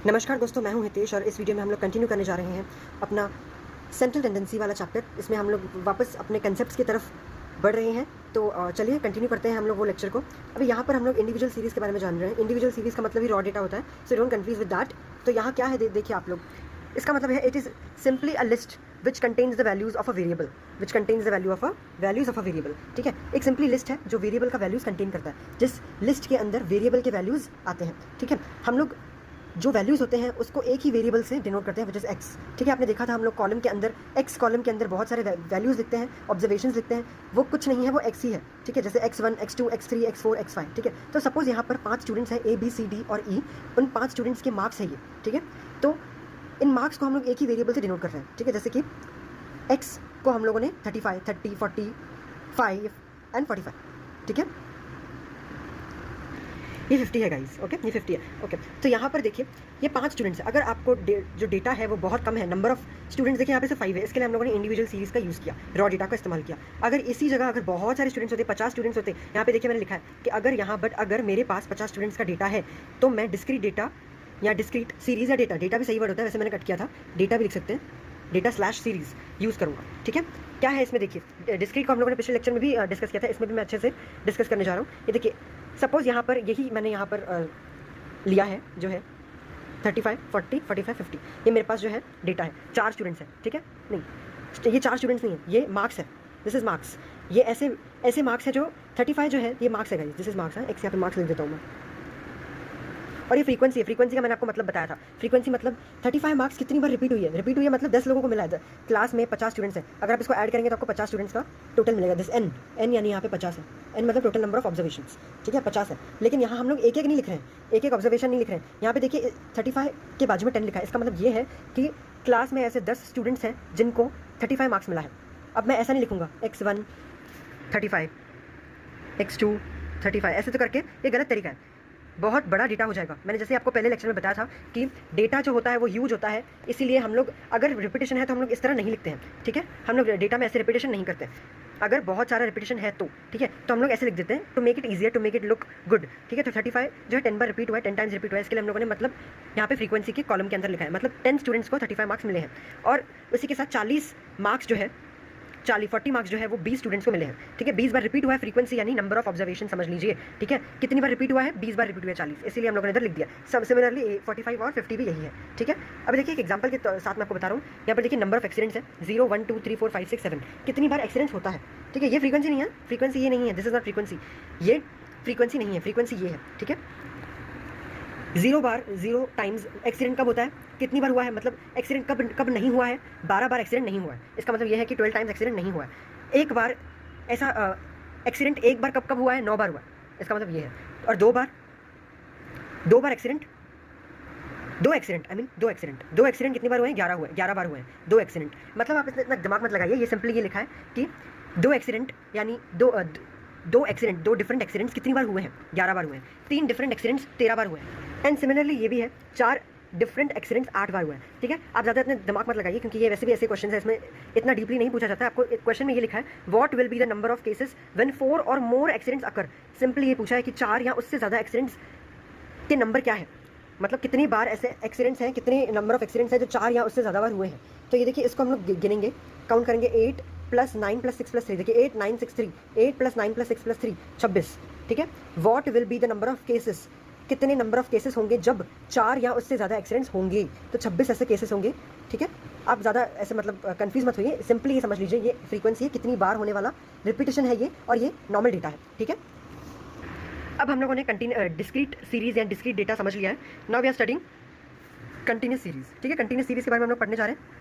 नमस्कार दोस्तों, मैं हूं हितेश और इस वीडियो में हम लोग कंटिन्यू करने जा रहे हैं अपना सेंट्रल टेंडेंसी वाला चैप्टर। इसमें हम लोग वापस अपने कंसेप्ट्स की तरफ बढ़ रहे हैं। तो चलिए कंटिन्यू करते हैं हम लोग वो लेक्चर को। अभी यहाँ पर हम लोग इंडिविजुअल सीरीज़ के बारे में जान रहे हैं। इंडिविजुअल सीरीज़ का मतलब ही रॉ डेटा होता है, so don't confuse with that. तो यहाँ क्या है देखिए आप लोग, इसका मतलब है it is simply a list which contains the values of a variable, which contains the values of a variable. ठीक है, एक सिंपली लिस्ट है जो वेरिएबल का वैल्यूज़ कंटेन करता है, जिस लिस्ट के अंदर वेरिएबल के वैल्यूज़ आते हैं। ठीक है, हम लोग जो वैल्यूज़ होते हैं उसको एक ही वेरिएबल से डिनोट करते हैं, विच इज़ एक्स। ठीक है, आपने देखा था हम लोग कॉलम के अंदर, एक्स कॉलम के अंदर बहुत सारे वैल्यूज़ लिखते हैं, ऑब्जर्वेशंस लिखते हैं। वो कुछ नहीं है, वो एक्स ही है। ठीक है, जैसे x1, x2, x3, x4, x5। ठीक है, तो सपोज़ यहाँ पर 5 स्टूडेंट्स हैं, A, B, C, D और E। उन 5 स्टूडेंट्स के मार्क्स है ये। ठीक है, तो इन मार्क्स को हम लोग एक ही वेरिएबल से डिनोट कर रहे हैं। ठीक है, जैसे कि x को हम लोगों ने 35, 30, 45 एंड 45। ठीक है, ये 50 है गाइस। ओके, ये 50 है। ओके, तो यहाँ पर देखिए ये 5 स्टूडेंट्स है। अगर आपको जो डेटा है वो बहुत कम है, नंबर ऑफ स्टूडेंट्स देखिए यहाँ पे सिर्फ 5 है, इसके लिए हम लोगों ने इंडिविजुअल सीरीज़ का यूज़ किया, रॉ डेटा का इस्तेमाल किया। अगर इसी जगह अगर बहुत सारे स्टूडेंट्स होते, 50 स्टूडेंट्स होते, यहाँ पे देखिए मैंने लिखा है कि अगर मेरे पास 50 स्टूडेंट्स का डेटा है तो मैं डिस्क्रीट डेटा या डिस्क्रीट सीरीज़ या डेटा भी सही वर्ड होता है, वैसे मैंने कट किया था, डेटा भी लिख सकते हैं, डेटा/सीरीज़ यूज़ करूँगा। ठीक है, क्या है इसमें देखिए, डिस्क्रीट को हम लोगों ने पिछले लेक्चर में भी डिस्कस किया था, इसमें भी मैं अच्छे से डिस्कस करने जा रहा हूँ। ये देखिए सपोज़ यहाँ पर यही मैंने यहाँ पर लिया है जो है 35, 40, 45, 50। ये मेरे पास जो है डेटा है, 4 स्टूडेंट्स हैं। ठीक है, नहीं ये 4 स्टूडेंट्स नहीं है, ये मार्क्स है, दिस इज़ मार्क्स। ये ऐसे मार्क्स है जो 35 जो है ये मार्क्स है गाइस, दिस इज़ मार्क्स है। एक्स यहाँ पे मार्क्स लिख देता हूँ मैं। और ये फ्रीक्वेंसी है, फ्रीक्वेंसी का मैंने आपको मतलब बताया था। फ्रीक्वेंसी मतलब 35 मार्क्स कितनी बार रिपीट हुई है मतलब 10 लोगों को मिला है। क्लास में 50 स्टूडेंट्स हैं, अगर आप इसको ऐड करेंगे तो आपको 50 स्टूडेंट्स का टोटल मिलेगा। दिस एन यानी यहाँ पे 50 है, एन मतलब टोटल नंबर ऑफ ऑब्जर्वेशंस। ठीक है, 50 है, लेकिन यहाँ हम लोग एक नहीं लिख रहे हैं, एक ऑब्जर्वेशन नहीं लिख रहे हैं। यहाँ पे देखिए 35 के बाजू में 10 लिखा है, इसका मतलब ये है कि क्लास में ऐसे 10 स्टूडेंट्स हैं जिनको 35 मार्क्स मिला है। अब मैं ऐसा नहीं लिखूँगा x1 35, x2 35, ऐसे तो करके ये गलत तरीका है, बहुत बड़ा डेटा हो जाएगा। मैंने जैसे आपको पहले लेक्चर में बताया था कि डेटा जो होता है वो ह्यूज होता है, इसीलिए हम लोग अगर रिपीटेशन है तो हम लोग इस तरह नहीं लिखते हैं। ठीक है, हम लोग डेटा में ऐसे रिपीटेशन नहीं करते। अगर बहुत सारा रिपीटेशन है तो ठीक है, तो हम लोग ऐसे लिख देते हैं to make it easier, to make it look good. ठीक है, तो 35 जो है 10 बार रिपीट हुआ है, 10 टाइम्स रिपीट हुआ है, इसके लिए हम लोगों ने मतलब यहाँ पे फ्रीक्वेंसी के कॉलम के अंदर लिखा है, मतलब 10 स्टूडेंट्स को 35 मार्क्स मिले हैं। और उसी के साथ 40 मार्क्स जो है 40 मार्क्स जो है वो 20 स्टूडेंट्स को मिले हैं। ठीक है, 20 बार रिपीट हुआ है, फ्रीक्वेंसी यानी नंबर ऑफ ऑब्जर्वेशन समझ लीजिए। ठीक है, कितनी बार रिपीट हुआ है, 20 बार रिपीट हुआ है 40, इसीलिए हम लोगों ने इधर लिख दिया। सब सिमिलरली 45 और 50 भी यही है। ठीक है, अब देखिए एक एग्जांपल के साथ मैं आपको बता रहा हूँ। यहाँ पर देखिए नंबर ऑफ एक्सीडेंट्स है 0, 1, 2, 3, 4, 5, 6, 7, कितनी बार एक्सीडेंट्स होता है। ठीक है, ये फ्रीक्वेंसी नहीं है, फ्रीक्वेंसी ये नहीं है, दिस इज नॉट फ्रीक्वेंसी, ये फ्रीक्वेंसी नहीं है, फ्रीक्वेंसी ये है। ठीक है, 0 टाइम्स एक्सीडेंट कब होता है, कितनी बार हुआ है, मतलब एक्सीडेंट कब नहीं हुआ है, 12 बार एक्सीडेंट नहीं हुआ है, इसका मतलब ये है कि 12 टाइम्स एक्सीडेंट नहीं हुआ है। एक बार ऐसा एक्सीडेंट एक बार कब हुआ है, 9 बार हुआ है, इसका मतलब ये है। और 2 बार एक्सीडेंट, 2 एक्सीडेंट कितनी बार हुए हैं, 11 हुए, 11 बार हुए हैं 2 एक्सीडेंट। मतलब आप इतना दिमाग मत लगाइए, ये सिंपली ये लिखा है कि 2 एक्सीडेंट यानी 2 डिफरेंट एक्सीडेंट्स कितनी बार हुए हैं, 11 बार हुए हैं। 3 डिफरेंट एक्सीडेंट्स 13 बार हुए हैं। एंड सिमिलरली ये भी है, 4 डिफरेंट एक्सीडेंट्स 8 बार हुए हैं। ठीक है, आप ज़्यादा इतने दिमाग मत लगाइए, क्योंकि ये वैसे भी ऐसे क्वेश्चन है, इसमें इतना डीपली नहीं पूछा जाता है। आपको क्वेश्चन में ये लिखा है what will be the number of cases when 4 और मोर एक्सीडेंट्स अकर। सिंपली ये पूछा है कि 4 या उससे ज़्यादा एक्सीडेंट्स के नंबर क्या है, मतलब कितनी बार ऐसे एक्सीडेंट्स हैं, कितने नंबर ऑफ एक्सीडेंट्स हैं जो 4 या उससे ज़्यादा बार हुए हैं। तो ये देखिए इसको हम लोग गिनेंगे, काउंट करेंगे 8 + 9 + 6 + 3, देखिए 8, 9, 6, 3, 8 + 9 + 6 + 3, 26। ठीक है, what will be the number of cases, कितने नंबर ऑफ केसेस होंगे जब 4 या उससे ज़्यादा एक्सीडेंट्स होंगे, तो 26 ऐसे केसेस होंगे। ठीक है, आप ज़्यादा ऐसे मतलब कंफ्यूज मत होइए, सिंपली ये समझ लीजिए ये फ्रीक्वेंसी है, कितनी बार होने वाला रिपीटेशन है ये, और ये नॉर्मल डेटा है। ठीक है, अब हम लोगों ने डिस्क्रीट सीरीज़ या डिस्क्रीट डेटा समझ लिया है। Now we are studying continuous series. ठीक है, कंटिन्यूस सीरीज़ के बारे में हम लोग पढ़ने जा रहे हैं।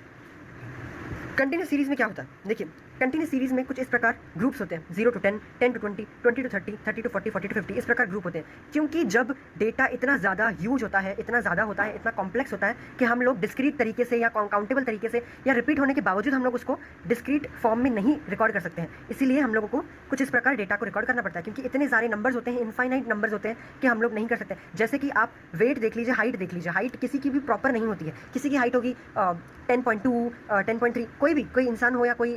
कंटिन्यूस सीरीज़ में क्या होता है, देखिए कंटिन्यूस सीरीज़ में कुछ इस प्रकार ग्रुप्स होते हैं, 0 to 10, 10 to 20, 20 to 30, 30 to 40, 40 to 50, इस प्रकार ग्रुप होते हैं। क्योंकि जब डेटा इतना ज़्यादा ह्यूज होता है, इतना ज़्यादा होता है, इतना कॉम्प्लेक्स होता है कि हम लोग डिस्क्रीट तरीके से या काउंटेबल तरीके से या रिपीट होने के बावजूद हम लोग उसको डिस्क्रीट फॉर्म में नहीं रिकॉर्ड कर सकते हैं। इसीलिए हम लोगों को कुछ इस प्रकार डेटा को रिकॉर्ड करना पड़ता है, क्योंकि इतने सारे नंबर्स होते हैं, इनफाइनाइट नंबर्स होते हैं कि हम लोग नहीं कर सकते। जैसे कि आप वेट देख लीजिए, हाइट देख लीजिए, हाइट किसी की भी प्रॉपर नहीं होती है। किसी की हाइट होगी 10.2, 10.3, कोई इंसान हो या कोई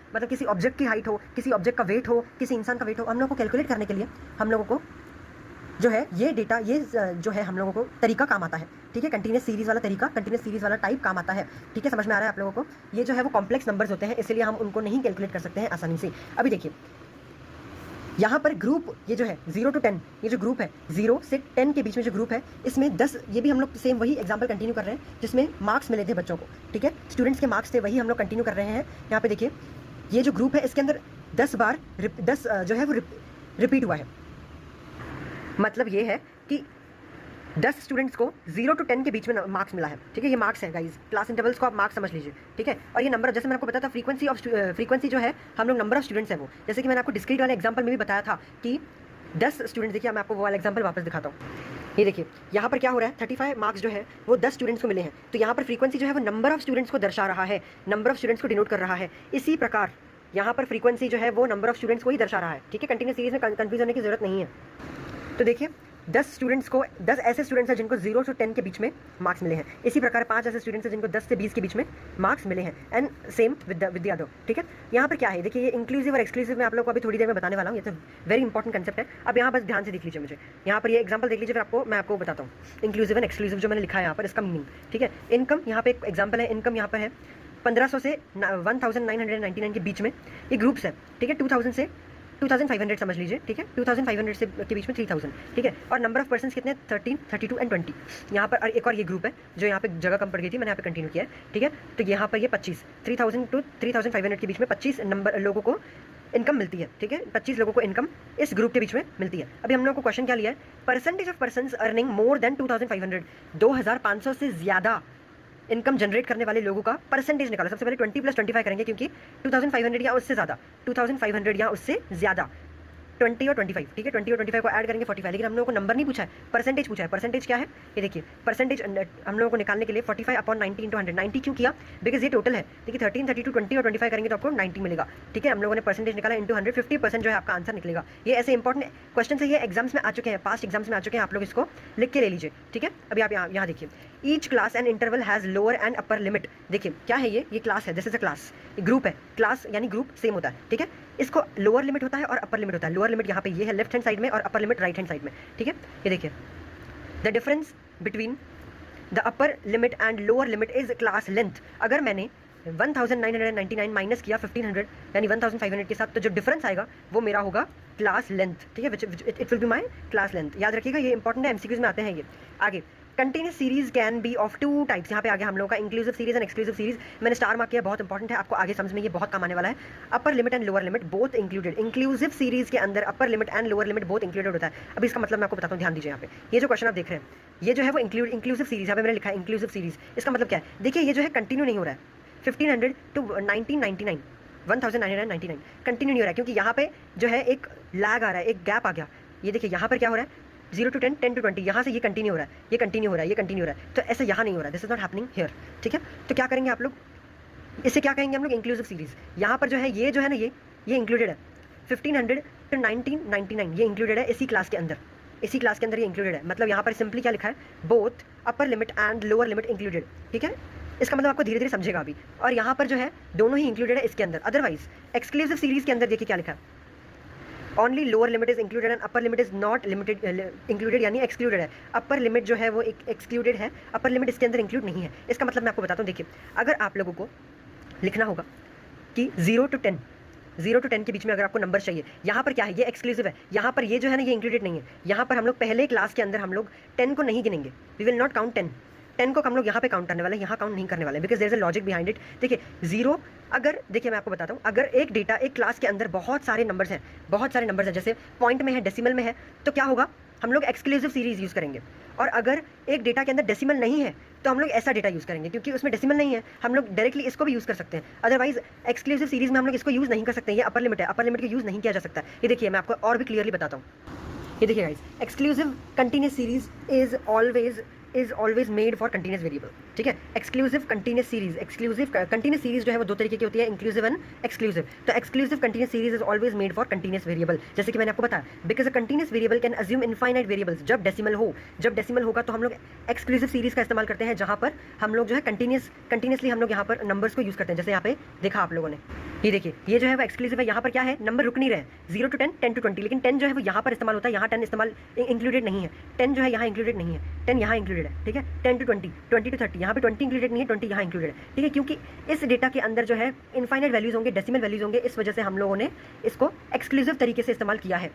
मतलब किसी ऑब्जेक्ट की हाइट हो, किसी ऑब्जेक्ट का वेट हो, किसी इंसान का वेट हो, हम लोग को कैलकुलेट करने के लिए हम लोगों को जो है ये डेटा, ये जो है हम लोगों को तरीका काम आता है, ठीक है, कंटिन्यूस सीरीज वाला तरीका, कंटिन्यूस सीरीज वाला टाइप काम आता है, ठीक है, समझ में आ रहा है आप लोगों को। ये जो है वो कॉम्प्लेक्स नंबर्स होते हैं, इसलिए हम उनको नहीं कैलकुलेट कर सकते हैं आसानी से। अभी देखिए यहाँ पर ग्रुप, ये जो है 0 to 10, ये जो ग्रुप है 0 से 10 के बीच में जो ग्रुप है, इसमें 10, ये भी हम लोग सेम वही एग्जांपल कंटिन्यू कर रहे हैं जिसमें मार्क्स मिले थे बच्चों को, ठीक है, स्टूडेंट्स के मार्क्स थे, वही हम लोग कंटिन्यू कर रहे हैं। यहाँ पे देखिए ये जो ग्रुप है इसके अंदर 10 बार 10 जो है वो रिपीट हुआ है। मतलब ये है कि 10 स्टूडेंट्स को 0 to 10 के बीच में मार्क्स मिला है, ठीक है, ये मार्क्स है गाइज, क्लास इंटरवल्स को आप मार्क्स समझ लीजिए, ठीक है। और ये नंबर, जैसे मैंने आपको बताया था फ्रीक्वेंसी जो है हम लोग नंबर ऑफ स्टूडेंट्स है वो, जैसे कि मैंने आपको डिस्क्रीट वाले एग्जाम्पल में भी बताया था कि 10 स्टूडेंट्स, देखिए मैं आपको वो वाला एग्जाम्पल वापस दिखाता हूँ। ये देखिए यहाँ पर क्या हो रहा है, 35 मार्क्स जो है वो 10 स्टूडेंट्स को मिले हैं, तो यहाँ पर फ्रीक्वेंसी जो है वो नंबर ऑफ स्टूडेंट्स को दर्शा रहा है, नंबर ऑफ स्टूडेंट्स को डिनोट कर रहा है। इसी प्रकार यहाँ पर फ्रीक्वेंसी जो है वो नंबर ऑफ स्टूडेंट्स को ही दर्शा रहा है, ठीक है, कंटिन्यूस सीरीज में कंफ्यूज होने की जरूरत नहीं है। तो देखिए 10 स्टूडेंट्स को, 10 ऐसे स्टूडेंट्स हैं जिनको 0 to 10 के बीच में मार्क्स मिले हैं, इसी प्रकार 5 ऐसे स्टूडेंट्स हैं जिनको 10 से 20 के बीच में मार्क्स मिले हैं, and same with the other, ठीक है। यहाँ पर क्या है, देखिए ये इंक्लूसिव और एक्सक्लूसिव मैं आप लोग को अभी थोड़ी देर में बताने वाला हूँ, ये तो वेरी इंपॉर्टेंट कंसेप्ट है। अब यहाँ बस ध्यान से देख लीजिए मुझे, यहाँ पर ये एग्जाम्पल देख लीजिए, फिर आपको मैं आपको बताता हूँ इंक्लूसिव एंड एक्सक्लूसिव जो मैंने लिखा है यहाँ पर, इसका मीनिंग, ठीक है। इनकम, यहाँ पे एक एग्जाम्पल है, इनकम यहाँ पर है 1500 से 1999 के बीच में, ये ग्रुप्स है, ठीक है, 2000 से 2500 समझ लीजिए, ठीक है, 2500 से के बीच में 3000, ठीक है। और नंबर ऑफ पर्सन्स कितने, 13, 32 एंड 20। यहाँ पर एक और ये ग्रुप है जो यहाँ पे जगह कम पड़ गई थी, मैंने यहाँ पे कंटिन्यू किया है, ठीक है। तो यहाँ पर ये 25, 3000 to 3500 के बीच में 25 नंबर लोगों को इनकम मिलती है, ठीक है, 25 लोगों को इनकम इस ग्रुप के बीच में मिलती है। अभी हम लोगों को क्वेश्चन क्या लिया है, percentage of persons earning more than 2500, 2500 से ज़्यादा इनकम जनरेट करने वाले लोगों का परसेंटेज निकालो। सबसे पहले 20 + 25 करेंगे, क्योंकि 2500 या उससे ज़्यादा, 2500 या उससे ज़्यादा 20 और 25, ठीक है, 20 और 25 को ऐड करेंगे 45, लेकिन हम लोगों को नंबर नहीं पूछा है, परसेंटेज पूछा है। परसेंटेज क्या है, ये देखिए, परसेंटेज हम लोगों को निकालने के लिए 45/90 × 100, 90 क्यों किया, बिकॉज ये टोटल है, देखिए 13, 32, 20 और 25 करेंगे तो आपको 90 मिलेगा, ठीक है। हम लोगों ने परसेंटेज निकाला इंटू 100, 50% जो है आपका आंसर निकलेगा। ये ऐसे इंपॉर्टेंट क्वेश्चन है, ये एग्जाम्स में आ चुके हैं, पास्ट एग्जाम्स में आ चुके हैं, आप लोग इसको लिख के ले लीजिए, ठीक है। अभी आप यहाँ देखिए, each class and interval has lower and upper limit. देखिए क्या है, ये क्लास है, this is a class, group है, क्लास यानी ग्रुप सेम होता है, ठीक है। इसको लोअर लिमिट होता है और अपर लिमिट होता है। लोअर लिमिट यहाँ पे ये है लेफ्ट हैंड साइड में और upper limit right hand side में, ठीक है। ये देखिए, the difference between the upper limit and lower limit is class length. अगर मैंने 1999 माइनस किया 1500 यानी 1500 के साथ, तो जो डिफरेंस आएगा वो मेरा होगा क्लास लेंथ, ठीक है, it will be my class length. याद रखिएगा, ये इंपॉर्टेंट है, एमसीक्यूज में आते हैं ये। आगे, continuous series can be of 2 types. यहाँ पे आ गया हम लोगों का inclusive series and exclusive series, मैंने स्टार मार्क किया, बहुत इंपॉर्टेंट है, आपको आगे समझ में ये बहुत काम आने वाला है। Upper limit and lower limit both included. Inclusive series के अंदर upper limit and lower limit both included होता है। अब इसका मतलब मैं आपको बताता हूँ, ध्यान दीजिए। यहाँ पे ये जो क्वेश्चन आप देख रहे हैं, ये जो है वो इंक्लूसिव सीरीज, यहाँ पे मैंने लिखा है इंक्लूसिव सीरीज। इसका मतलब क्या है, देखिए ये जो है कंटिन्यू नहीं हो रहा है, 1500 to 1999, 1999 कंटिन्यू नहीं हो रहा है, क्योंकि यहाँ पे जो है एक लैग आ रहा है, एक गैप आ गया। ये देखिए यहाँ पर क्या हो रहा है, 0 to 10, 10 to 20, यहाँ से ये कंटिन्यू हो रहा है, ये कंटिन्यू हो रहा है, ये कंटिन्यू हो रहा है, तो ऐसा यहाँ नहीं हो रहा है, this is not happening here, ठीक है। तो क्या करेंगे आप लोग, इसे क्या कहेंगे हम लोग, इंक्लूसिव सीरीज। यहाँ पर जो है ना ये इंक्लूडेड है, 1500 to 1999 ये इंक्लूडेड है इसी क्लास के अंदर, इसी क्लास के अंदर ये इंक्लूडेड है। मतलब यहाँ पर सिंपली क्या लिखा है, both upper limit and lower limit included, ठीक है। इसका मतलब आपको धीरे धीरे समझेगा अभी। और यहाँ पर जो है दोनों ही इंक्लूडेड है इसके अंदर। अदरवाइज एक्सक्लूसिव सीरीज के अंदर देखिए क्या लिखा है, only lower limit is included and upper limit is not limited included, यानी एक्सक्लूडेड है। अपर लिमिट जो है वो एक्सक्लूडेड है, अपर लिमिट इसके अंदर इंक्लूड नहीं है। इसका मतलब मैं आपको बताता हूँ, देखिए अगर आप लोगों को लिखना होगा कि 0 to 10 के बीच में अगर आपको नंबर चाहिए, यहाँ पर क्या है, ये एक्सक्लूसिव है, यहाँ पर ये जो है ना ये इंक्लूडेड नहीं है। यहाँ पर हम लोग पहले क्लास के अंदर हम लोग 10 को नहीं गिनेंगे, वी विल नॉट काउंट 10 को हम लोग यहाँ पे काउंट करने वाले हैं, यहाँ काउंट नहीं करने वाले, because there is a logic behind it. देखिए 0, अगर देखिए मैं आपको बताता हूँ, अगर एक डेटा एक क्लास के अंदर बहुत सारे नंबर्स हैं, जैसे पॉइंट में है, डेसिमल में है, तो क्या होगा, हम लोग एक्सक्लूसिव सीरीज यूज़ करेंगे। और अगर एक डेटा के अंदर डेसिमल नहीं है तो हम लोग ऐसा डेटा यूज़ करेंगे, क्योंकि उसमें डेसिमल नहीं है, हम लोग डायरेक्टली इसको भी यूज़ कर सकते हैं। अदरवाइज एक्सक्लूसिव सीरीज में हम लोग इसको यूज़ नहीं कर सकते, ये अपर लिमिट है, अपर लिमिट को यूज़ नहीं किया जा सकता। ये देखिए मैं आपको और भी क्लियरली बताता हूँ, ये देखिए guys, exclusive continuous series is always made for continuous variable, ठीक है। एक्सक्लूसिव कंटिन्यूस सीरीज जो है वो दो तरीके की होती है, इंक्लूसिव एंड एक्सक्लूसिव। तो exclusive continuous series is always made for continuous variable, जैसे कि मैंने आपको बताया, because a continuous variable can assume infinite variables. जब डेसिमल होगा तो हम लोग एक्सक्लूसिव सीरीज का इस्तेमाल करते हैं, जहाँ पर हम लोग जो है कंटिन्यूसली हम लोग यहाँ पर नंबर्स को यूज़ करते हैं। जैसे यहाँ पे देखा आप लोगों ने ये देखिए, ये जो है वो एक्सक्लूसिव है, यहाँ पर क्या है, नंबर रुक नहीं रहे, 0 to 10, 10 to 20, लेकिन 10 जो है वो यहाँ पर इस्तेमाल होता है, यहाँ 10 इस्तेमाल इंक्लूडेड नहीं है, 10 जो है यहाँ इंक्लूडेड नहीं है, 10 यहाँ इंक्लूडेड है, ठीक है। 10 to 20, 20 to 30, यहाँ पे 20 इंक्लूडेड नहीं है, 20 यहाँ इंक्लूडेड है, ठीक है, क्योंकि इस डेटा के अंदर जो है इनफाइनाइट वैल्यूज होंगे, डेसिमल वैल्यूज होंगे, इस वजह से हम लोगों ने इसको एक्सक्लूसिव तरीके से इस्तेमाल किया है।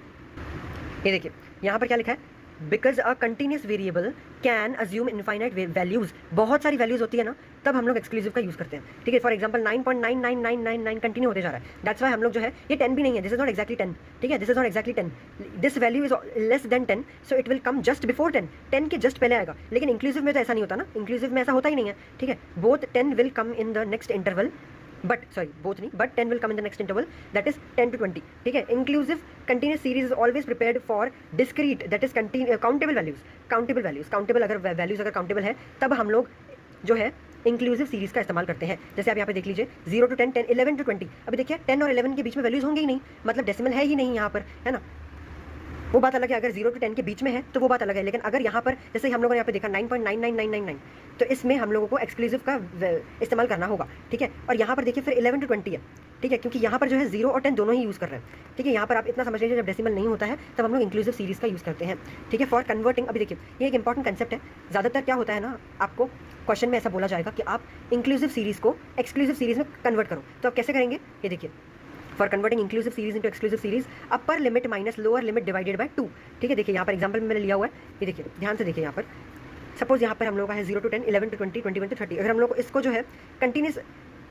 ये देखिए, यहाँ पर क्या लिखा है, because a continuous variable can assume infinite values, बहुत सारी वैल्यूज होती है ना, तब हम लोग एक्सक्लूसिव का यूज़ करते हैं, ठीक है। फॉर एग्जांपल 9.99999 कंटिन्यू होते जा रहा है, दैट्स वाई हम लोग जो है, ये 10 भी नहीं है, दिस इज नॉट एक्जैक्टली 10, ठीक है, this is not exactly 10, this value is less than 10, so it will come just before 10, 10 के जस्ट पहले आएगा। लेकिन इंक्लूसिव में तो ऐसा नहीं होता ना, इंक्लूसिव में ऐसा होता ही नहीं है, ठीक है। Both 10 will come in the next interval, but sorry both नहीं, but 10 will come in the next interval, that is 10 to 20, ठीक है। Inclusive continuous series is always prepared for discrete, that is countable values, countable अगर values अगर countable है, तब हम लोग जो है इंक्लूसिव सीरीज का इस्तेमाल करते हैं। जैसे आप यहाँ पे देख लीजिए, 0 to 10, 10, 11 to 20, अभी देखिए 10 और 11 के बीच में वैल्यूज होंगे ही नहीं, मतलब डेसिमल है ही नहीं यहाँ पर, है ना, वो बात अलग है। अगर 0 to 10 के बीच में है तो वो बात अलग है, लेकिन अगर यहाँ पर जैसे हम लोगों ने यहाँ पे देखा 9.99999, तो इसमें हम लोगों को एक्सक्लूसिव का इस्तेमाल करना होगा, ठीक है। और यहाँ पर देखिए फिर 11 to 20 है, ठीक है, क्योंकि यहाँ पर जो है 0 और 10 दोनों ही यूज़ कर रहे हैं, ठीक है। यहाँ पर आप इतना समझ लीजिए, जब डेसिमल नहीं होता है तब हम लोग इंक्लूसिव सीरीज का यूज़ करते हैं, ठीक है, फॉर कन्वर्टिंग। अभी देखिए, ये एक इंपॉर्टेंट कंसेप्ट है, ज़्यादातर क्या होता है ना, आपको क्वेश्चन में ऐसा बोला जाएगा कि आप इंक्लूसिव सीरीज को एक्सक्लूसिव सीरीज में कन्वर्ट करो, तो आप कैसे करेंगे, ये देखिए, for converting inclusive series into exclusive series, upper limit minus lower limit divided by 2, ठीक है। देखिए यहाँ पर एग्जांपल में मैंने लिया हुआ है, ये देखिए ध्यान से देखिए, यहाँ पर सपोज यहाँ पर हम लोग का है 0 to 10, 11 to 20, 21 to 30, अगर हम लोग को इसको जो है कंटिन्यूस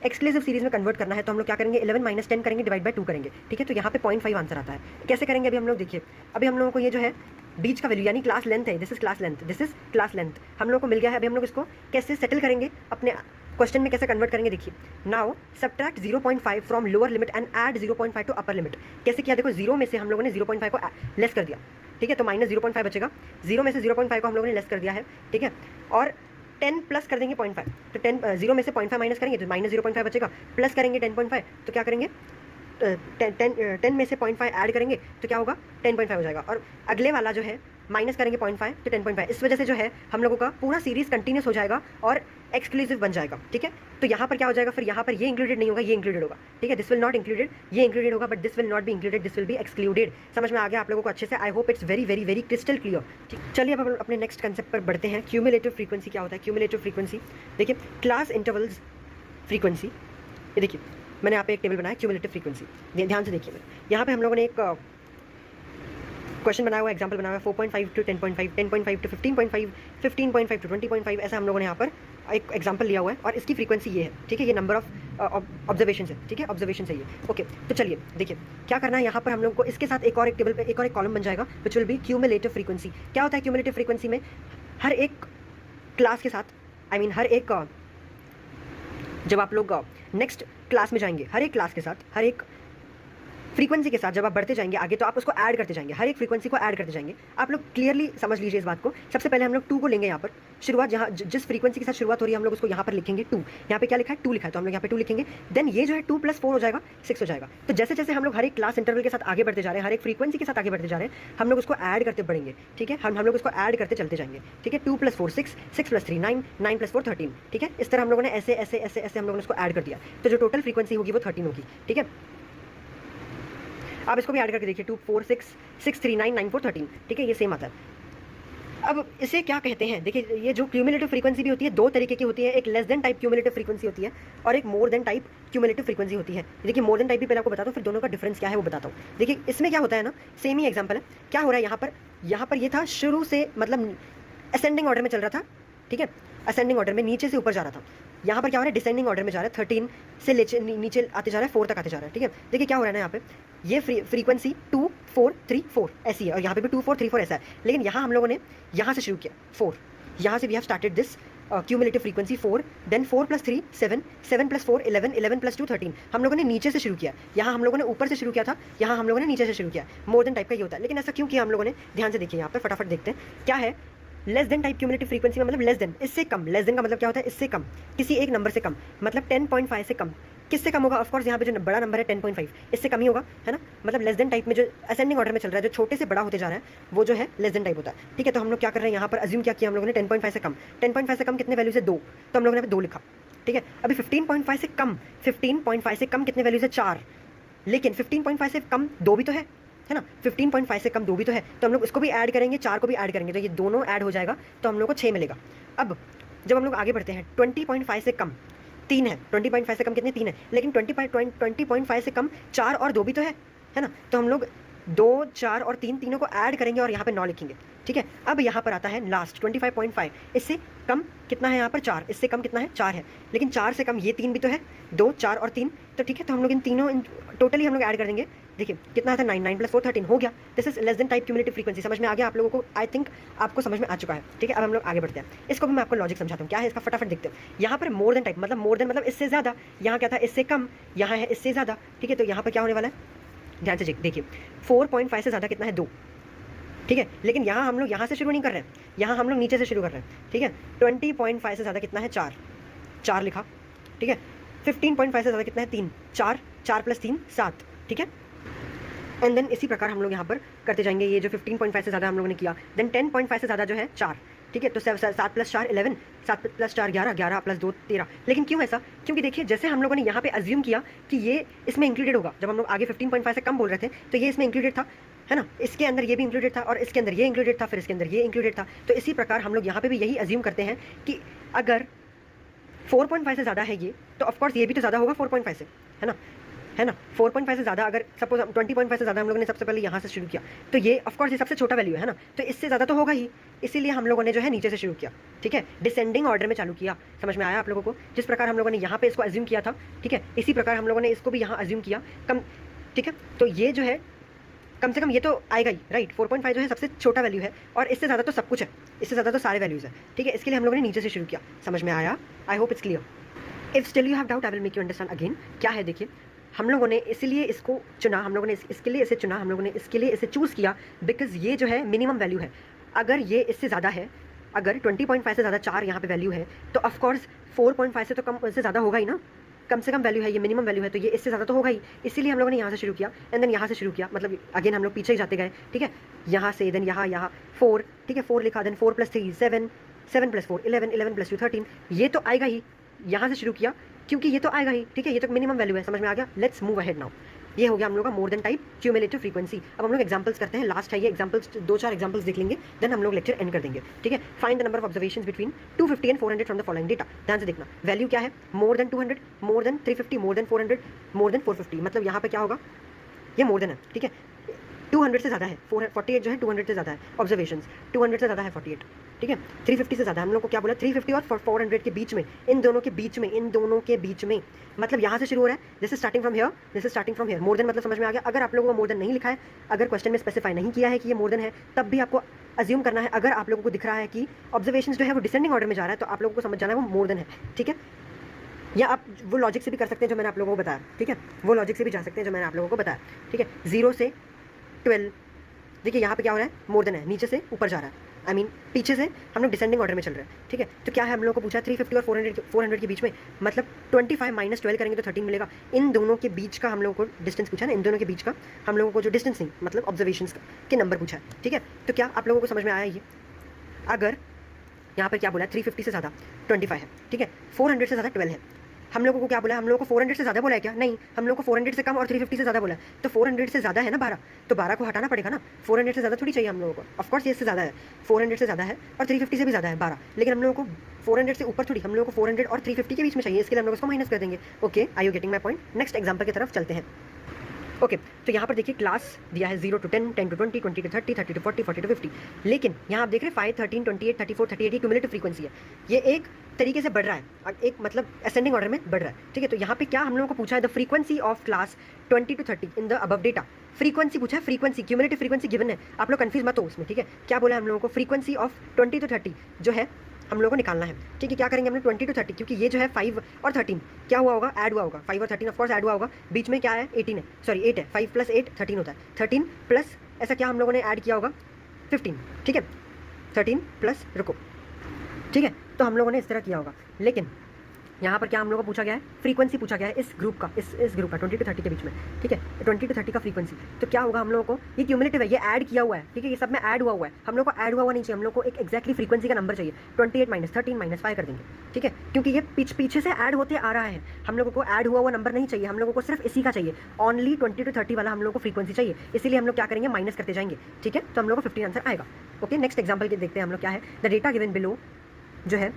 एक्सक्लूसिव सीरीज में कन्वर्ट करना है, तो हम लोग क्या करेंगे, 11 - 10 करेंगे, डिवाइड बाय 2 करेंगे, ठीक है। तो यहाँ पे 0.5 आंसर आता है। कैसे करेंगे अभी हम लोग देखिए, अभी हम लोगों को ये जो है बीच का वैल्यू यानी क्लास लेंथ है, this is class length, this is class length हम लोग को मिल गया है। अभी हम लोग इसको कैसे सेटल करेंगे, अपने क्वेश्चन में कैसे कन्वर्ट करेंगे, देखिए, now subtract 0.5 from lower limit and add 0.5 to upper limit. कैसे किया, देखो 0 में से हम लोगों ने 0.5 को लेस कर दिया, ठीक है, तो माइनस 0.5 बचेगा, 0 में से 0.5 को हम लोगों ने लेस कर दिया है, ठीक है, और 10 प्लस कर देंगे 0.5, तो 10 0 में से 0.5 माइनस करेंगे तो माइनस 0.5 बचेगा, प्लस करेंगे 10.5, तो क्या करेंगे, 10 में से 0.5 ऐड करेंगे तो क्या होगा, 10.5 हो जाएगा, और अगले वाला जो है माइनस करेंगे 0.5 तो 10.5। इस वजह से जो है हम लोगों का पूरा सीरीज कंटिन्यूस हो जाएगा और एक्सक्लूसिव बन जाएगा, ठीक है। तो यहाँ पर क्या हो जाएगा, फिर यहाँ पर ये इंक्लूडेड नहीं होगा, ये इंक्लूडेड होगा, ठीक है, दिस विल नॉट इंक्लूडेड, ये इंक्लूडेड होगा, but this will not be included, this will be excluded. समझ में आ गया आप लोगों को अच्छे से, I hope it's very very very crystal clear, ठीक। चलिए अब हम अपने नेक्स्ट कंसेप्ट पर बढ़ते हैं, क्यूमुलेटिव फ्रीक्वेंसी क्या होता है। क्यूमुलेटिव फ्रीक्वेंसी देखिए, क्लास इंटरवल्स फ्रीक्वेंसी, ये देखिए मैंने यहाँ पे एक टेबल बनाया क्यूमुलेटिव फ्रीक्वेंसी, ध्यान से देखिए, यहाँ पे हम लोगों ने एक क्वेश्चन बनाया हुआ, एग्जांपल बनाया हुआ 4.5 to 10.5, 10.5 to 15.5, 15.5 to 20.5, ऐसा हम लोगों ने यहाँ पर एक एग्जांपल लिया हुआ है, और इसकी फ्रीक्वेंसी ये है, ठीक है, ये नंबर ऑफ ऑब्जर्वेशन है, ठीक है, ऑब्जर्वेशन है ये, ओके। तो चलिए देखिए क्या करना है, यहाँ पर हम लोग को इसके साथ एक और एक टेबल पे एक और एक कॉलम बन जाएगा, which will be cumulative frequency. क्या होता है क्यूमुलेटिव फ्रीक्वेंसी में, हर एक क्लास के साथ, आई मीन हर एक, जब आप लोग नेक्स्ट क्लास में जाएंगे, हर एक क्लास के साथ, हर एक फ्रीक्वेंसी के साथ जब आप बढ़ते जाएंगे आगे, तो आप उसको ऐड करते जाएंगे, हर एक फ्रीक्वेंसी को ऐड करते जाएंगे। आप लोग क्लियरली समझ लीजिए इस बात को। सबसे पहले हम लोग 2 को लेंगे, यहाँ पर शुरुआत, जहाँ जिस फ्रीक्वेंसी के साथ शुरुआत हो रही है हम लोग उसको यहाँ पर लिखेंगे 2, यहाँ पे क्या लिखा है 2 लिखा है, तो हम लोग यहाँ पे 2 लिखेंगे। देन ये जो है 2 + 4 हो जाएगा 6 हो जाएगा। तो जैसे जैसे हम लोग हर एक क्लास इंटरवल के साथ आगे बढ़ते जा रहे हैं, हर एक फ्रीक्वेंसी के साथ आगे बढ़ते जा रहे हैं, हम लोग उसको ऐड करते बढ़ेंगे, ठीक है, हम लोग उसको ऐड करते चलते जाएंगे, ठीक है। 2 + 4 6, 6 + 3 9, 9 + 4 13, ठीक है। इस तरह हम लोगों ने ऐसे ऐसे ऐसे ऐसे हम लोगों ने उसको ऐड कर दिया, तो जो टोटल फ्रीक्वेंसी होगी वो 13 होगी, ठीक है। आप इसको भी ऐड करके देखिए, 2 4 6 6 3 9 9 4 13, ठीक है, ये सेम आता है। अब इसे क्या कहते हैं, देखिए ये जो क्यूमुलेटिव फ्रीक्वेंसी भी होती है, 2 तरीके की होती है, एक less than type cumulative frequency होती है और एक more than type cumulative frequency होती है। देखिए मोर देन टाइप भी पहले आपको बताता हूँ, फिर दोनों का डिफरेंस क्या है वो बताता हूँ। देखिए इसमें क्या होता है ना, सेम ही एग्जाम्पल है, क्या हो रहा है यहाँ पर ये था शुरू से, मतलब असेंडिंग ऑर्डर में चल रहा था, ठीक है, असेंडिंग ऑर्डर में नीचे से ऊपर जा रहा था। यहाँ पर क्या हो रहा है, डिसेंडिंग ऑर्डर में जा रहा है, 13 से नीचे आते जा रहा है, 4 तक आते जा रहा है, ठीक है। देखिए क्या हो रहा है ना, यहाँ पे ये फ्रीक्वेंसी 2 4 3 4 ऐसी है, और यहाँ पे भी 2 4 3 4 ऐसा है, लेकिन यहाँ हम लोगों ने यहाँ से शुरू किया 4, यहाँ से we have started this cumulative frequency 4, then 4 + 3 7, 7 + 4 11, 11 + 2 13। हम लोगों ने नीचे से शुरू किया, यहाँ हम लोगों ने ऊपर से शुरू किया था, यहाँ हम लोगों ने नीचे से शुरू किया। मोर देन टाइप का ये होता है, लेकिन ऐसा क्यों किया हम लोगों ने, ध्यान से देखिए, यहाँ पर फटाफट देखते हैं क्या है। Less than type cumulative frequency में मतलब लेस देन, इससे कम, लेस देन का मतलब क्या होता है, इससे कम, किसी एक नंबर से कम, मतलब 10.5 से कम। किससे कम होगा, ऑफकोर्स यहाँ पे जो बड़ा नंबर है 10.5, इससे कम ही होगा, है ना। मतलब लेस देन टाइप में जो असेंडिंग ऑर्डर में चल रहा है, जो छोटे से बड़ा होते जा रहा है, वो जो है लेस देन टाइप होता है, ठीक है। तो हम लोग क्या कर रहे हैं, यहाँ पर अज्यूम क्या किया हम लोगों ने, 10.5 से कम, 10.5 से कम कितने वैल्यू से 2, तो हम लोगों ने 2 लिखा, ठीक है। अभी 15.5 से कम, 15.5 से कम कितने वैल्यूज है? 4। लेकिन 15.5 से कम 2 भी तो है ना? 15.5 से कम 2 भी तो है, तो हम लोग इसको भी ऐड करेंगे, 4 को भी ऐड करेंगे, तो ये दोनों ऐड हो जाएगा, तो हम लोग को 6 मिलेगा। अब जब हम लोग आगे बढ़ते हैं, 20.5 से कम 3 है, 20.5 से कम कितने? 3 है, लेकिन 20.5 से कम 4 और 2 भी तो है ना? तो हम लोग 2, 4 और 3 तीनों को ऐड करेंगे और यहाँ पे 9 लिखेंगे, ठीक है। अब यहाँ पर आता है लास्ट 25.5, इससे कम कितना है यहाँ पर? 4, इससे कम कितना है? 4 है, लेकिन 4 से कम ये 3 भी तो है, 2, 4 और 3, तो ठीक है। तो हम लोग इन तीनों टोटली हम लोग ऐड कर देंगे, देखिए कितना था? 9, 9 + 4 13 हो गया। This is less than type cumulative frequency. समझ में आ गया आप लोगों को? आई थिंक आपको समझ में आ चुका है, ठीक है। अब हम लोग आगे बढ़ते हैं, इसको भी मैं आपको लॉजिक समझाता हूँ क्या है इसका, फटाफट देखते हैं। यहाँ पर मोर देन टाइप मतलब मोर देन मतलब इससे ज़्यादा, यहाँ क्या था? इससे कम, यहाँ है इससे ज़्यादा, ठीक है। तो यहाँ पर क्या होने वाला है? ध्यान से देखिए, 4.5 से ज़्यादा कितना है? 2, ठीक है। लेकिन यहाँ हम लोग यहाँ से शुरू नहीं कर रहे हैं, यहाँ हम लोग नीचे से शुरू कर रहे हैं, ठीक है। 20.5 से ज़्यादा कितना है? 4, 4 लिखा, ठीक है। 15.5 से ज़्यादा कितना है? 3, 4, 4 + 3 7, ठीक है। एंड देन इसी प्रकार हम लोग यहाँ पर करते जाएंगे। ये जो 15.5 से ज़्यादा हम लोगों ने किया, देन 10.5 से ज़्यादा जो है 4, ठीक है। तो 7 + 4 11, 7 + 4 11, 11 + 2 13। लेकिन क्यों ऐसा? क्योंकि देखिए जैसे हम लोगों ने यहाँ पे अज्यूम किया कि ये इसमें इंक्लूडेड होगा, जब हम लोग आगे 15.5 से कम बोल रहे थे तो ये इसमें इंक्लूडेड था, है ना? इसके अंदर ये भी इंक्लूडेड था, और इसके अंदर ये इंक्लूडेड था, फिर इसके अंदर ये इंक्लूडेड था। तो इसी प्रकार हम लोग यहाँ पे भी यही अज्यूम करते हैं कि अगर 4.5 से ज़्यादा है ये, तो ऑफकोर्स ये भी तो ज़्यादा होगा 4.5 से, है ना? 4.5 से ज़्यादा, अगर सपोज 20.5 से ज़्यादा हम लोगों ने सबसे पहले यहाँ से शुरू किया, तो ये ऑफकोर्स ये सबसे छोटा वैल्यू है ना, तो इससे ज़्यादा तो होगा ही, इसीलिए हम लोगों ने जो है नीचे से शुरू किया, ठीक है। डिसेंडिंग ऑर्डर में चालू किया। समझ में आया आप लोगों को? जिस प्रकार हम लोगों ने यहाँ पे इसको अज्यूम किया था, ठीक है, इसी प्रकार हम लोगों ने इसको भी यहाँ अज्यूम किया कम, ठीक है। तो ये जो है कम से कम ये तो आएगा ही, राइट। 4.5 जो है सबसे छोटा वैल्यू है, और इससे ज़्यादा तो सब कुछ है, इससे ज़्यादा तो सारे वैल्यूज़ है, ठीक है। इसके लिए हम लोगों ने नीचे से शुरू किया। समझ में आया? I hope it's clear. If still you have doubt I will make you understand again. क्या है देखिए, हम लोगों ने इसीलिए इसको चुना, हम लोगों ने इसके लिए इसे चुना, हम लोगों ने इसके लिए इसे चूज़ किया बिकॉज ये जो है मिनिमम वैल्यू है। अगर ये इससे ज़्यादा है, अगर 20.5 से ज़्यादा 4 यहाँ पे वैल्यू है, तो ऑफकोर्स 4.5 से तो कम, इससे ज़्यादा होगा ही ना, कम से कम वैल्यू है, ये मिनिमम वैल्यू है, तो ये इससे ज़्यादा तो होगा ही। इसीलिए हम लोगों ने यहाँ से शुरू किया, एंड देन यहाँ से शुरू किया, मतलब अगेन हम लोग पीछे ही जाते गए, ठीक है। यहाँ से देन यहाँ 4, ठीक है, 4 लिखा, देन 4 + 3 7, 7 + 4 11, 11 + 2 13, ये तो आएगा ही। यहाँ से शुरू किया क्योंकि ये तो आएगा ही, ठीक है, ये तो मिनिमम वैल्यू है। समझ में आ गया? Let's move ahead now. ये हो गया हम लोग का more than type cumulative frequency. अब हम लोग एग्जांपल्स करते हैं, लास्ट है ये एग्जांपल्स, 2-4 एग्जांपल्स देख लेंगे, देन हम लोग लेक्चर एंड कर देंगे, ठीक है। Find the number of observations between 250 and 400 from the following data. ध्यान से देखना, वैल्यू क्या है? More than 200, more than 350, more than 400, more than 450। मतलब यहाँ पे क्या होगा? ये मोर देन है, ठीक है। 200 से ज़्यादा है, 48 जो है 200 से ज़्यादा है ऑब्जर्वेशंस, 200 से ज़्यादा है 48, ठीक है। 350 से ज़्यादा है, हम लोग को क्या बोला? 350 और 400 के बीच में, इन दोनों के बीच में, इन दोनों के बीच में, मतलब यहाँ से शुरू हो रहा है, this is starting from here, this is starting from here. More than मतलब समझ में आ गया? अगर आप लोगों को मोर देन नहीं लिखा है, अगर क्वेश्चन में स्पेसिफाई नहीं किया है कि ये मोर देन है, तब भी आपको अज्यूम करना है। अगर आप लोगों को दिख रहा है कि ऑब्जर्वेशंस जो है वो डिसेंडिंग ऑर्डर में जा रहा है, तो आप लोगों को समझ जाना है वो मोर देन है, ठीक है। या आप वो लॉजिक से भी कर सकते हैं जो मैंने आप लोगों को बताया, ठीक है, वो लॉजिक से भी जा सकते हैं जो मैंने आप लोगों को बताया, ठीक है। 0 से 12, देखिए यहाँ पे क्या हो रहा है? मोर देन है, नीचे से ऊपर जा रहा है, आई मीन पीछे से हम लोग डिसेंडिंग ऑर्डर में चल रहे हैं, ठीक है। तो क्या है, हम लोगों को पूछा 350 और 400 के बीच में, मतलब 25 - 12 करेंगे तो 13 मिलेगा। इन दोनों के बीच का हम लोगों को डिस्टेंस पूछा ना, इन दोनों के बीच का हम लोगों को जो डिस्टेंस नहीं, मतलब ऑब्जर्वेशंस के नंबर पूछा है, ठीक है। तो क्या आप लोगों को समझ में आया ये? अगर यहाँ पर क्या बोला? 350 से ज़्यादा 25 है, ठीक है, 400 से ज़्यादा 12 है। हम लोगों को क्या बोला? हम लोगों को 400 से ज़्यादा बोला है क्या? नहीं, हम लोगों को 400 से कम और 350 से ज़्यादा बोला है। तो 400 से ज़्यादा है ना 12, तो 12 को हटाना पड़ेगा ना, 400 से ज़्यादा थोड़ी चाहिए हम लोगों को। ऑफकोर्स ये इससे ज़्यादा है, 400 से ज़्यादा है और 350 से भी ज़्यादा है 12, लेकिन हम लोगों को 400 से ऊपर थोड़ी, हम लोगों को 400 और 350 के बीच में चाहिए, इसके लिए हम लोग उसको माइनस कर देंगे। Okay, I you getting my point? Next example की तरफ चलते हैं। ओके, तो यहाँ पर देखिए क्लास दिया है 0 to 10, 10 to 20, 20 to 30, 30 to 40, 40 to 50, लेकिन यहाँ आप देख रहे हैं 5, 13, 28, 34, 38 ये क्यूमुलेटिव फ्रीक्वेंसी है, ये एक तरीके से बढ़ रहा है, एक मतलब असेंडिंग ऑर्डर में बढ़ रहा है, ठीक है। तो यहाँ पे क्या हम लोगों को पूछा है? The frequency of class 20 to 30 in the above data. Frequency पूछा है, फ्रीक्वेंसी, क्यूमुलेटिव फ्रीक्वेंसी गिवन है, आप लोग कंफ्यूज मत हो उसमें, ठीक है। क्या बोला हम लोगों को? फ्रीक्वेंसी ऑफ 20 to 30 जो है हम लोगों को निकालना है, ठीक है। क्या करेंगे हमने? 20 to 30, क्योंकि ये जो है 5 और 13 क्या हुआ होगा? ऐड हुआ होगा, 5 और 13 ऑफकोर्स ऐड हुआ होगा, बीच में क्या है? 18 है, सॉरी 8 है, 5 + 8 13 होता है, 13 प्लस ऐसा क्या हम लोगों ने ऐड किया होगा? 15, ठीक है, 13 प्लस रुको, ठीक है। तो हम लोगों ने इस तरह किया होगा, लेकिन यहाँ पर क्या हम लोग को पूछा गया है, फ्रीक्वेंसी पूछा गया है इस ग्रुप का, इस ग्रुप का 20 to 30 के बीच में, ठीक है, 20 to 30 का फ्रीक्वेंसी। तो क्या होगा हम लोगों को, ये क्यूमुलेटिव है, ये ऐड किया हुआ है, ठीक है, ये सब में ऐड हुआ है, हम लोग को ऐड हुआ नहीं चाहिए, हम लोग को एक एक्जैक्टली फ्रीक्वेंसी का नंबर चाहिए। 28 - 13 - 5 कर देंगे, ठीक है, क्योंकि ये पीछे से ऐड होते आ रहा है, हम लोगों को ऐड हुआ नंबर नहीं चाहिए, हम लोगों को सिर्फ इसी का चाहिए, ओनली 20 to 30 वाला हम लोग को फ्रीक्वेंसी चाहिए, इसीलिए हम लोग क्या करेंगे, माइनस करते जाएंगे, ठीक है। तो हम लोग को 15 आंसर आएगा। ओके, नेक्स्ट एग्जाम्पल देखते हैं हम लोग क्या है। द डेटा गिवन बिलो जो है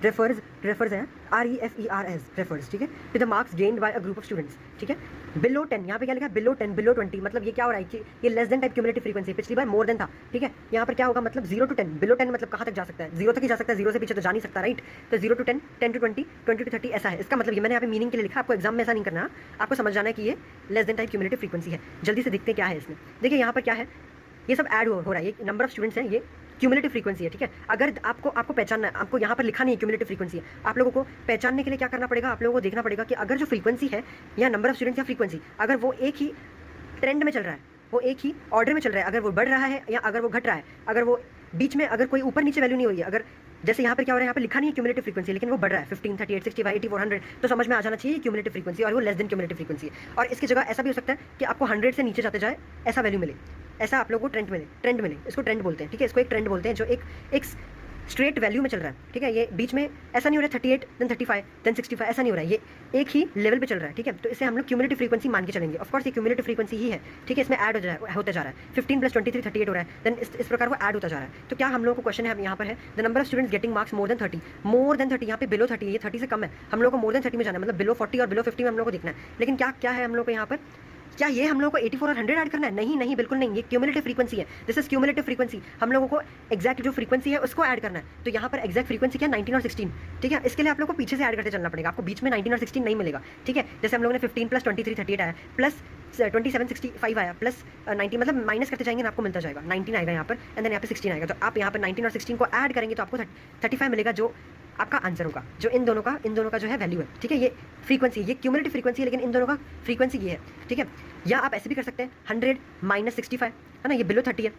रेफर्स है REFERS रेफर्स, ठीक है, to the marks gained by a group of students, ठीक है। बिलो 10, यहाँ पे क्या लिखा है, बिलो 10 बिलो 20, मतलब ये क्या हो रहा है कि ये less than type cumulative frequency, पिछली बार मोर देन था, ठीक है। यहाँ पर क्या होगा, मतलब 0 to 10, बिलो 10 मतलब कहाँ तक जा सकता है, 0 तक ही जा सकता है, 0 से पीछे तो जा नहीं सकता, राइट। तो 0 to 10, 10 to 20, 20 to 30 ऐसा है। इसका मतलब ये मैंने यहाँ पे मीनिंग के लिए लिखा, आपको एग्जाम में ऐसा नहीं करना, आपको समझ जाना है कि ये less than type cumulative frequency है। जल्दी से देखते हैं क्या है इसमें। देखिए यहाँ पर क्या है, ये सब ऐड हो रहा है, ये नंबर ऑफ स्टूडेंट्स हैं, ये क्यूमुलेटिव फ्रीक्वेंसी है, ठीक है। अगर आपको पहचानना है, आपको यहाँ पर लिखा नहीं है क्यूमुलेटिव फ्रीक्वेंसी है, आप लोगों को पहचानने के लिए क्या करना पड़ेगा, आप लोगों को देखना पड़ेगा कि अगर जो फ्रीक्वेंसी है या नंबर ऑफ स्टूडेंट्स या फ्रीक्वेंसी, अगर वो एक ही ट्रेंड में चल रहा है, वो एक ही ऑर्डर में चल रहा है, अगर वो बढ़ रहा है या अगर वो घट रहा है, अगर वो बीच में अगर कोई ऊपर नीचे वैल्यू नहीं हुई है, अगर जैसे यहाँ पर क्या हो रहा है, यहाँ पर लिखा नहीं है क्यूमुलेटिव फ्रीक्वेंसी, लेकिन वो बढ़ रहा है 15, 38, 65, 80, 400, तो समझ में आ जाना चाहिए क्यूमुलेटिव फ्रीक्वेंसी और वो लेस देन क्यूमुलेटिव फ्रीक्वेंसी है। और इसकी जगह ऐसा भी हो सकता है कि आपको 100 से नीचे जाते जाए ऐसा वैल्यू मिले, ऐसा आप लोगों को ट्रेंड मिले, इसको ट्रेंड बोलते हैं, ठीक है, इसको एक ट्रेंड बोलते हैं जो एक स्ट्रेट वैल्यू में चल रहा है, ठीक है। ये बीच में ऐसा नहीं हो रहा है 38 then 35 then 65, ऐसा नहीं हो रहा है, ये एक ही लेवल पे चल रहा है, ठीक है। तो इसे हम लोग क्यूमुलेटिव फ्रीक्वेंसी मान के चलेंगे। ऑफ कोर्स ये क्यूमुलेटिव फ्रीक्वेंसी ही है, ठीक है, इसमें ऐड होता जा रहा है, 15 + 23 38 हो रहा है, देन इस प्रकार वो ऐड होता जा रहा है। तो क्या हम लोग को क्वेश्चन है यहाँ पर है, the number of students getting marks more than 30, यहाँ पे बिलो 30, ये 30 से कम है, हम लोग को मोर देन 30 में जाना है, मतलब बिलो 40 और बिलो 50 में हम लोग को देखना है। लेकिन क्या है हम लोग को यहाँ पर, क्या ये हम लोग को 84 और 100 ऐड करना है? नहीं, बिल्कुल नहीं, ये क्यूमुलेटिव फ्रीक्वेंसी है, दिस इज क्यूमुलेटिव फ्रीक्वेंसी, हम लोगों को एक्जैक्ट जो फ्रीक्वेंसी है उसको ऐड करना है। तो यहाँ पर एक्जैक्ट फ्रीक्वेंसी क्या, 19 और 16, ठीक है। इसके लिए आप लोग को पीछे से ऐड करते चलना पड़ेगा, आपको बीच में 19 और 16 नहीं मिलेगा, ठीक है। जैसे हम लोगों ने 15 + 23 38 आया, प्लस 27 65 आया, प्लस 19, मतलब माइनस करते जाएंगे ना, आपको मिलता जाएगा, 19 आएगा यहाँ पर, एंड देन यहाँ पे 16 आएगा। तो आप यहाँ पर 19 और 16 को ऐड करेंगे तो आपको 35 मिलेगा, जो आपका आंसर होगा, जो इन दोनों का जो है वैल्यू है, ठीक है। ये फ्रीक्वेंसी, ये क्यूमुलेटिव फ्रीक्वेंसी है, लेकिन इन दोनों का फ्रीक्वेंसी ये है, ठीक है। या आप ऐसे भी कर सकते हैं 100 - 65 है ना, ये बिलो 30 है,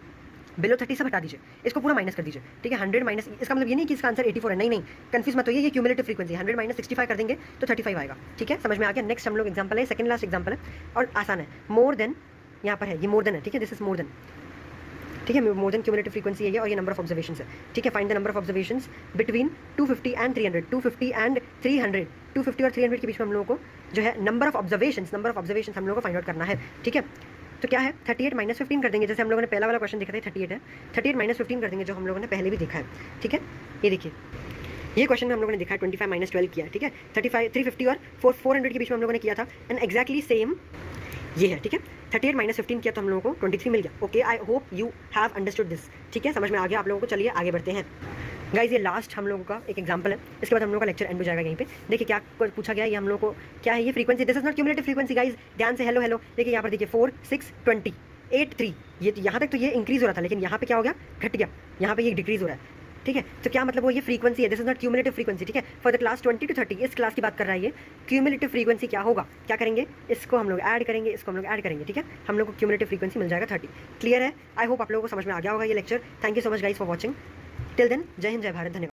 बिलो 30 से हटा दीजिए, इसको पूरा माइनस कर दीजिए, ठीक है। 100 माइनस, इसका मतलब ये नहीं कि इसका आंसर 84 है, नहीं, कंफ्यूज मत होइए, ये क्यूमुलेटिव फ्रीक्वेंसी है। 100 - 65 कर देंगे तो 35 आएगा, ठीक है, समझ में आ गया। नेक्स्ट हम लोग एग्जाम्पल है, सेकंड लास्ट एग्जाम्पल है और आसान है, मोर देन, यहाँ पर है ये मोर देन है, ठीक है, दिस इज मोर देन, ठीक है, मोर देन क्यूमुलेटिव फ्रीक्वेंसी है ये, और ये नंबर ऑफ ऑब्जर्वेशंस है, ठीक है। Find the number of observations between 250 and 300, 250 and 300, 250 और 300 के बीच में हम लोगों को जो है नंबर ऑफ ऑब्जर्वेशंस हम लोगों को फाइंड आउट करना है, ठीक है। तो क्या है, 38 - 15 कर देंगे, जैसे हम लोगों ने पहला वाला क्वेश्चन देखा था 38 है, 38 - 15 कर देंगे, जो हम लोगों ने पहले भी देखा है, ठीक है। ये देखिए, ये क्वेश्चन में हम लोगों ने देखा है 25 - 12 किया, ठीक है। 350 और 400 के बीच में हम लोगों ने किया था, एंड एक्जैक्टली सेम ये है, ठीक है। 38 - 15 किया तो हम लोगों को 23 मिल गया। Okay, I hope you have understood this, ठीक है, समझ में आ गया आप लोगों को। चलिए आगे बढ़ते हैं गाइज, ये लास्ट हम लोगों का एक एग्जांपल है, इसके बाद हम लोगों का लेक्चर एंड हो जाएगा। यहीं पे देखिए क्या पूछा गया, ये हम लोग को क्या है, ये frequency, this is not cumulative frequency guys, ध्यान से हेलो देखिए यहाँ पर देखिए 4 6 20 8 3, ये यहाँ तक तो ये इंक्रीज हो रहा था, लेकिन यहाँ पे क्या हो गया, घट गया, यहाँ पे ये डिक्रीज हो रहा है, ठीक है। तो क्या मतलब वो ये फ्रीक्वेंसी है, this is not cumulative frequency, ठीक है। फॉर द क्लास 20 to 30, इस क्लास की बात कर रहा है ये। क्यूमुलेटिव फ्रीक्वेंसी क्या होगा, क्या करेंगे, इसको हम लोग ऐड करेंगे, इसको हम लोग ऐड करेंगे, ठीक है। हम लोग को क्यूमुलेटिव फ्रीक्वेंसी मिल जाएगा 30। क्लियर है, आई होप आप लोगों को समझ में आ गया होगा ये lecture. Thank you so much guys for watching, till then जय हिंद जय भारत, धन्यवाद।